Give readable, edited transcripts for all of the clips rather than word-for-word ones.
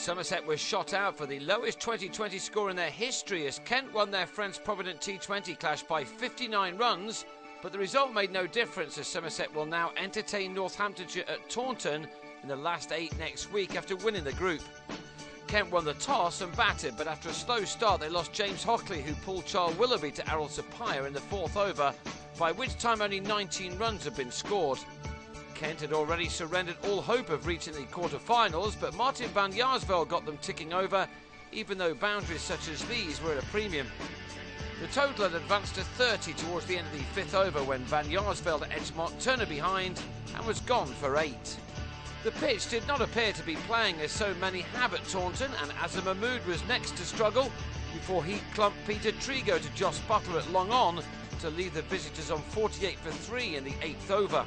Somerset was shot out for the lowest 2020 score in their history as Kent won their friends Provident T20 clash by 59 runs, but the result made no difference as Somerset will now entertain Northamptonshire at Taunton in the last 8 next week after winning the group. Kent won the toss and batted, but after a slow start they lost James Hockley, who pulled Charles Willoughby to Errol Sapire in the 4th over, by which time only 19 runs had been scored. Kent had already surrendered all hope of reaching the quarter-finals, but Martin van Jaarsveld got them ticking over, even though boundaries such as these were at a premium. The total had advanced to 30 towards the end of the 5th over when van Jaarsveld edged Mark Turner behind and was gone for 8. The pitch did not appear to be playing as so many have at Taunton, and Azza Mahmood was next to struggle before he clumped Peter Trigo to Joss Butler at long on to leave the visitors on 48 for 3 in the 8th over.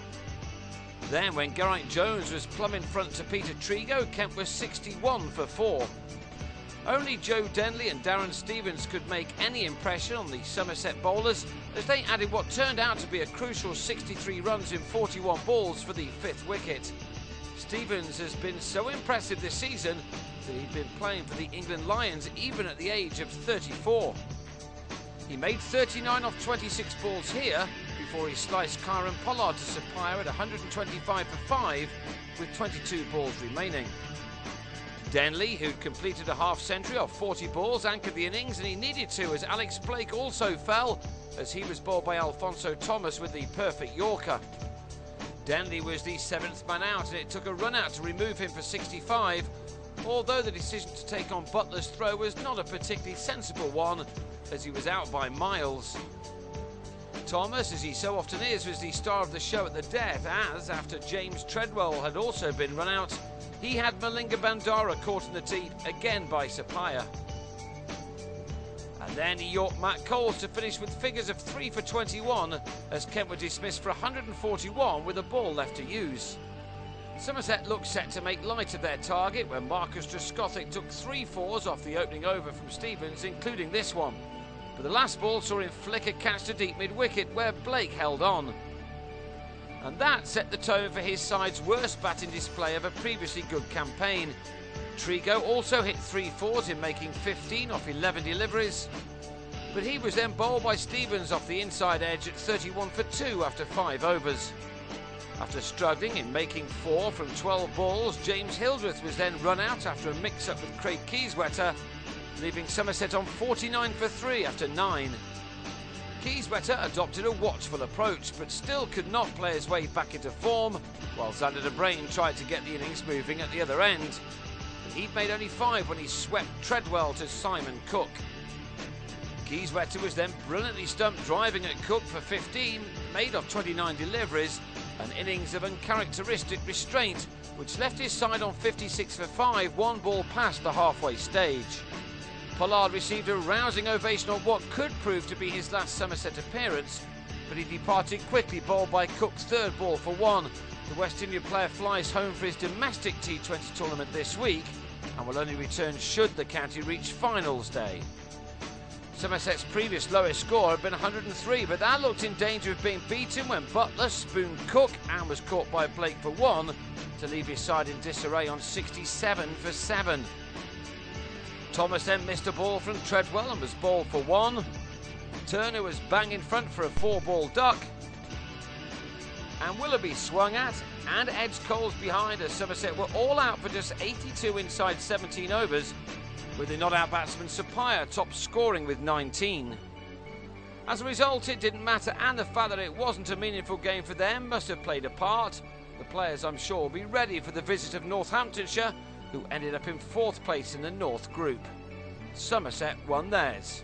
Then when Geraint Jones was plumb in front to Peter Trigo, Kent was 61 for 4. Only Joe Denley and Darren Stevens could make any impression on the Somerset bowlers as they added what turned out to be a crucial 63 runs in 41 balls for the 5th wicket. Stevens has been so impressive this season that he'd been playing for the England Lions even at the age of 34. He made 39 off 26 balls here before he sliced Kieran Pollard to Sapire at 125 for 5 with 22 balls remaining. Denley, who'd completed a half-century off 40 balls, anchored the innings, and he needed to as Alex Blake also fell as he was bowled by Alfonso Thomas with the perfect Yorker. Denley was the 7th man out and it took a run out to remove him for 65, although the decision to take on Butler's throw was not a particularly sensible one as he was out by miles. Thomas, as he so often is, was the star of the show at the death as, after James Treadwell had also been run out, he had Malinga Bandara caught in the deep again by Sapire. And then he yorked Matt Coles to finish with figures of 3 for 21 as Kent were dismissed for 141 with a ball left to use. Somerset looked set to make light of their target when Marcus Trescothick took 3 fours off the opening over from Stevens, including this one. But the last ball saw him flick a catch to deep mid-wicket where Blake held on. And that set the tone for his side's worst batting display of a previously good campaign. Trigo also hit 3 fours in making 15 off 11 deliveries, but he was then bowled by Stevens off the inside edge at 31 for 2 after 5 overs. After struggling in making 4 from 12 balls, James Hildreth was then run out after a mix-up with Craig Kieswetter, leaving Somerset on 49 for 3 after 9. Kieswetter adopted a watchful approach, but still could not play his way back into form, while Xander de Brain tried to get the innings moving at the other end. He'd made only 5 when he swept Treadwell to Simon Cook. Kieswetter was then brilliantly stumped driving at Cook for 15, made off 29 deliveries, an innings of uncharacteristic restraint, which left his side on 56 for 5, 1 ball past the halfway stage. Pollard received a rousing ovation on what could prove to be his last Somerset appearance, but he departed quickly, bowled by Cook's 3rd ball for 1. The West Indian player flies home for his domestic T20 tournament this week and will only return should the county reach finals day. Somerset's previous lowest score had been 103, but that looked in danger of being beaten when Butler spooned Cook and was caught by Blake for 1 to leave his side in disarray on 67 for 7. Thomas then missed a ball from Treadwell and was bowled for 1. Turner was bang in front for a 4-ball duck, and Willoughby swung at and edged Coles behind as Somerset were all out for just 82 inside 17 overs, with the not-out batsman Sapire top scoring with 19. As a result, it didn't matter, and the fact that it wasn't a meaningful game for them must have played a part. The players, I'm sure, will be ready for the visit of Northamptonshire, who ended up in 4th place in the North Group. Somerset won theirs.